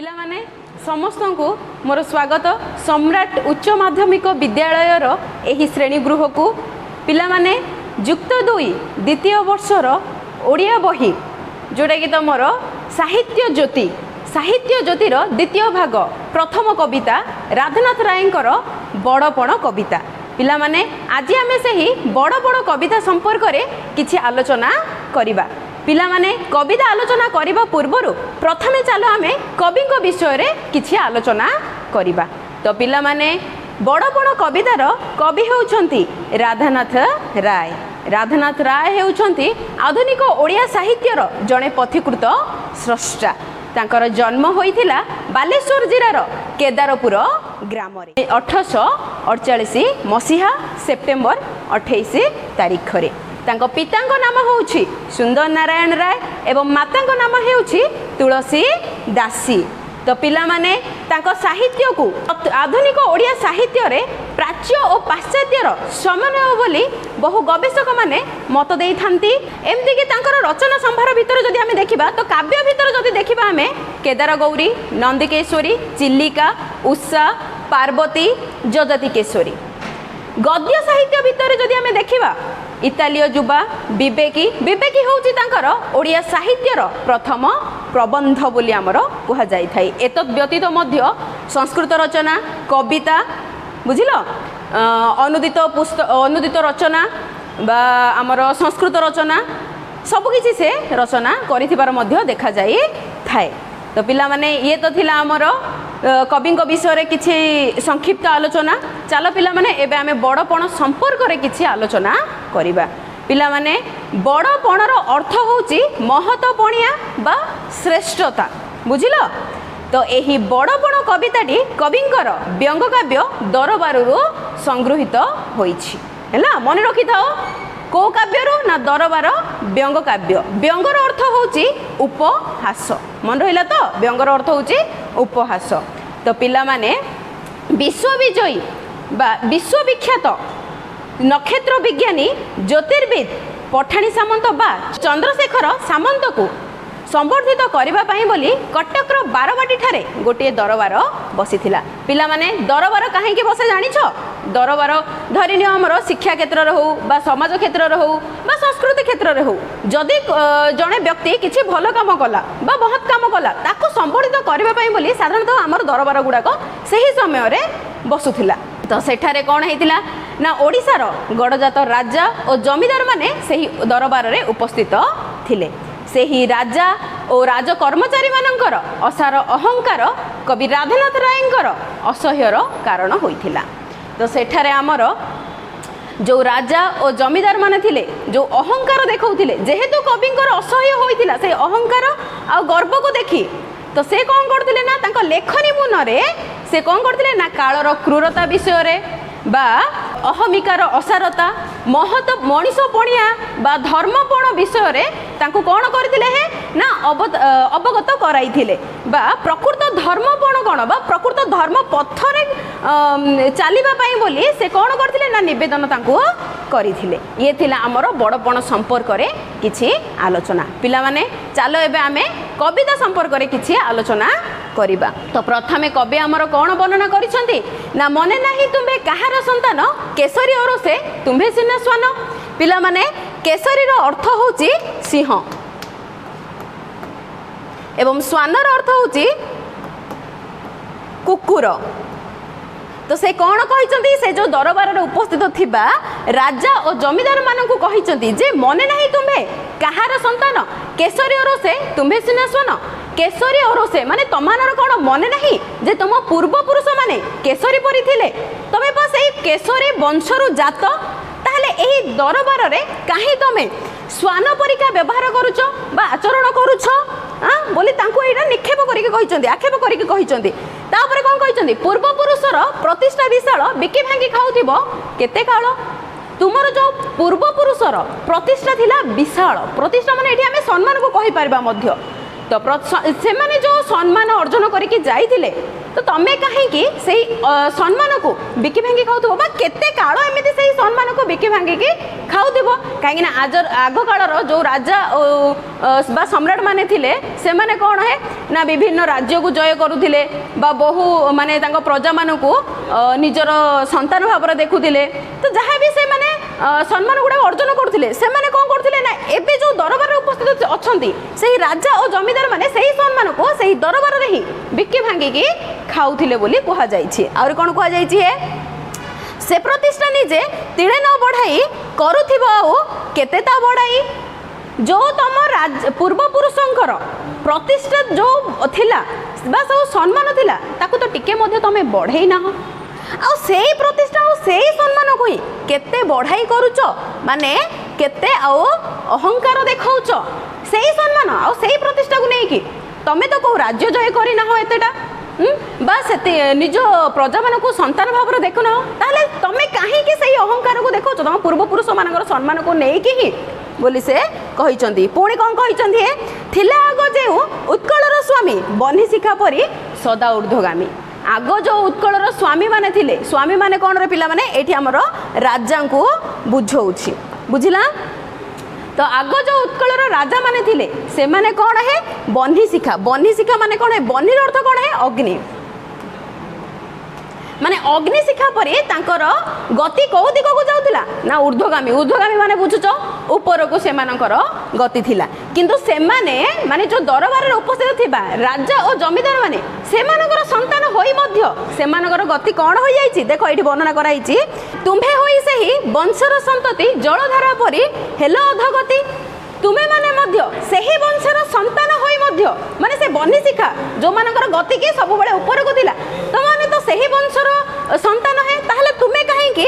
पिला माने समस्त को मोर स्वागत सम्राट उच्च माध्यमिक विद्यालयर एही श्रेणी गृह को पिला माने युक्त 2 द्वितीय वर्षर ओडिया बही जोटा कि तुमर साहित्य ज्योतिर द्वितीय भाग प्रथम कविता राधानाथ रायंकर बड़पण कविता पिला माने आज आमे सही बड़ बड़ कविता संपर्क रे किछि आलोचना करिबा। पिला माने कविता आलोचना करिबा पूर्वरु प्रथमे चलो आमे कवि विषय रे किछि आलोचना करिबा। तो पिला माने बड़पण कवितार कवि होउछंती राधानाथ राय। राधानाथ राय हेउछंती आधुनिक ओडिया साहित्यर जड़े पथिकृत स्रष्टा। तांकर जन्म होइथिला बालेश्वर जिलार केदारपुर ग्राम रे 1848 मसीहा सेप्टेम्बर 28 तारीख रे। तांको पितांको नाम होउछि सुंदर नारायण राय एवं मातांको नाम हेउछि तुलसी दासी। तो पिला माने तांको साहित्य को आधुनिक ओडिया साहित्य रे प्राच्य और पाश्चात्यर समन्वय बोली बहु गवेषक माने मत देई थांती। एमती कि तांकर रचना संभार भितर जदि हमें देखिबा तो काव्य भितर जदि देखिबा हमें केदार गौरी, नंदिकेश्वरी, चिल्लिका, उषा, पार्वती, जजतिकेश्वरी। गद्य साहित्य भितर जदि हमें देखिबा इतालीय युवा विवेकी होउछि तांकर ओडिया साहित्यर प्रथम प्रबंध बोली आमर कुहा जाई थाई। एतद व्यतीत मध्य संस्कृत रचना, कविता बुझिलो, अनुदित रचना बा आमर संस्कृत रचना सब किछि से रचना करिथिबार मध्य देखा जाई थाए। तो पिला माने ये तो थिला आमर कवि विषय रे किछि संक्षिप्त आलोचना। चलो पिला माने एबे आमे बड़पण संपर्क रे किछि आलोचना करिबा। पिला माने बड़पणर अर्थ होउछि महत्वपणिया बा श्रेष्ठता बुझिलो। तो एही बड़पण कविताटी कविंकर व्यंग काव्य दरबारु संगृहीत होइछि हैला। मन रखि थाओ को काव्यरू ना दरबार व्यंग काव्य। व्यंगर अर्थ होउछि उपहास। मन रहिला तो व्यंगर अर्थ होउछि उपहास। तो पिला माने विश्वविजयी बा विश्वविख्यात नक्षत्र विज्ञानी ज्योतिर्विद पठाणी सामंत बा चंद्रशेखर सामंत को संबर्धित करबा पाई बोली कटकर बारवाटी ठारे गोटे दरबार बसीथिला। पिला माने दरबार काहे कि बसे जानिछ? दरबार धरिनिय हमर शिक्षा क्षेत्र रे हो बा समाज क्षेत्र रे हो बा संस्कृति क्षेत्र रे हो जदि जणे व्यक्ति किछि भलो काम कला बा बहुत काम कला ताको संबर्धित करबा पाई बोली साधारणतः हमर दरबार गुडाक सही समय रे बसुथिला। तो सेठारे कोन हेतिला ना ओडिसार गडजात राजा और जमीदार माने सही दरबार रे उपस्थित थिले। सेही राजा और राज कर्मचारी मानकर असार अहंकार कवि राधानाथ रायंकर असह्यर कारण होइथिला। तो सेठारे आमर जो राजा और जमीदार माने थिले जो अहंकार देखौथिले जेहेतु कविंकर असह्य होइथिला से अहंकार आ गर्व को देखि तो से कोन करथिले ना तांको लेखनी मुनरे से कोन करथिले ना कालर क्रूरता विषय रे बा अहमिकार असारता महत मनीषपणिया बा धर्मपण विषय रे तांको कोन करथिले हे ना अवगत कराइथिले बा प्रकृत धर्मपण कोन बा प्रकृत धर्म पथरे चालिबा पाई बोली से कोन करथिले ना निवेदन तांको करिथिले। ये थिला हमर बड़पण संपर्क रे किछि आलोचना। पिला माने चलो एबे आमे कविता संपर्क रे किछि आलोचना करिबा। तो प्रथमे कवि हमर कोन वर्णना करिसंती ना मने नाही तुमे कहार संतान केसरी और से तुम्हे सिना स्वान। पिला माने केसरी रो अर्थ होउची सिंह एवं स्वानर अर्थ होउची कुकुर। तो से कौन कहिसंती से जो दरबार रे उपस्थित थिबा राजा और जमीदार माननकु कहिसंती जे मने नाही तुमे कहार संतान केसरी और से तुम्हे सिना स्वान। केसरी और से माने तमानर कोन मने नाही जे तुम पूर्व पुरुष माने केसरी परि थिले तमे बस एई केसरी वंशरु जात ताहले एही दरबार रे काहे तमे स्वान परिका व्यवहार करूछ बा आचरण करूछ बोली तांको एटा निक्षेप करिके कहिसंती आक्षेप करिके कहिसंती। तापरे कोन कहिसंती पूर्व पुरुषर प्रतिष्ठा विशाल बिकी भांगी खाउथिबो केते काल तुमर जो पूर्व पुरुषर प्रतिष्ठा थिला विशाल प्रतिष्ठा माने एठी हमें सम्मान को कहि परबा मध्य। तो से माने जो सम्मान अर्जन करके जाइथिले तो तमे कहीं से सम्मान को बिकी भांगी खाऊ केते काल एमती से सम्मान को बिकी भांगी खाऊ कहीं आज आग कालर जो राजा बा सम्राट माने थिले से माने कौन है ना विभिन्न राज्य को जय करुथिले बा बहु माने तांको प्रजा मान को निजर संतान भाव देखुथिले तो जहाँ भी से माने सम्मान गुड़ा अर्जन करथिले से माने कौन करथिले ना एबे जो दरबार उपस्थित अछंती सेही राजा और जमीदार माने सेही सम्मान को सेही दरबार रे ही बिकी भांगी की खाउथिले बोली कहा जाइछि। और कोन कहा जाइछि है से प्रतिष्ठा निजे तिळे न बढ़ाई करुथिबो आउ केते ता बढ़ाई जो तुम पूर्व पुरुषंकर प्रतिष्ठा जो थिला बा सब सम्मान थिला ताकू तो टिके मध्ये तमे बढ़ाई ना आ सेही प्रतिष्ठा और सेही सम्मान को ही केते बढ़ाई करूच माने केते आ अहंकार देखाउच सेही सम्मान आ सेही प्रतिष्ठा को नहीं कि तमे तो को राज्य जय करी ना हो एतेटा बस निज प्रजा मान को संतान भाव देखु ना ताले तमे काहे कि सही अहंकार को देखो तुम पूर्व पुरुष मानकर सम्मान को नहीं कि ही बोली से कहिचंती। पुणी कौन कहिचंती है थिला आग जे उत्कलर स्वामी बन्ही शिखा परी सदा ऊर्ध्वगामी आग जो उत्कलर स्वामी माने थिले स्वामी माने कौन रे पिला माने एठी हमर राजा को बुझौछि बुझिला तो आग जो उत्कलर राजा माने थिले से माने कौन है बन्ही शिखा माने कौन है बन्ही अर्थ कौन है अग्नि माने अग्नि शिखा परी तांकर गति कौ दिक को जाउतिला ना ऊर्ध्वगामी माने बुझुच ऊपर को से मानकर गति थिला किंतु से माने जो दरबार रे उपस्थित थिबा राजा और जमीदार माने से मानकर संतान होई मध्य से मानकर गति कोन होई जाईची देखो एठी वर्णना कराईची तुम्हे होई सेही वंशर संतति जलधारा परी हेलो अधगति तुमे माने मध्य सेही वंशर संतान होई मध्य माने से बन्ही शिखा जो मानकर गति के सब बळे ऊपर को थिला तो माने तो सेही वंशर संतान है ताहले तुमे काहे कि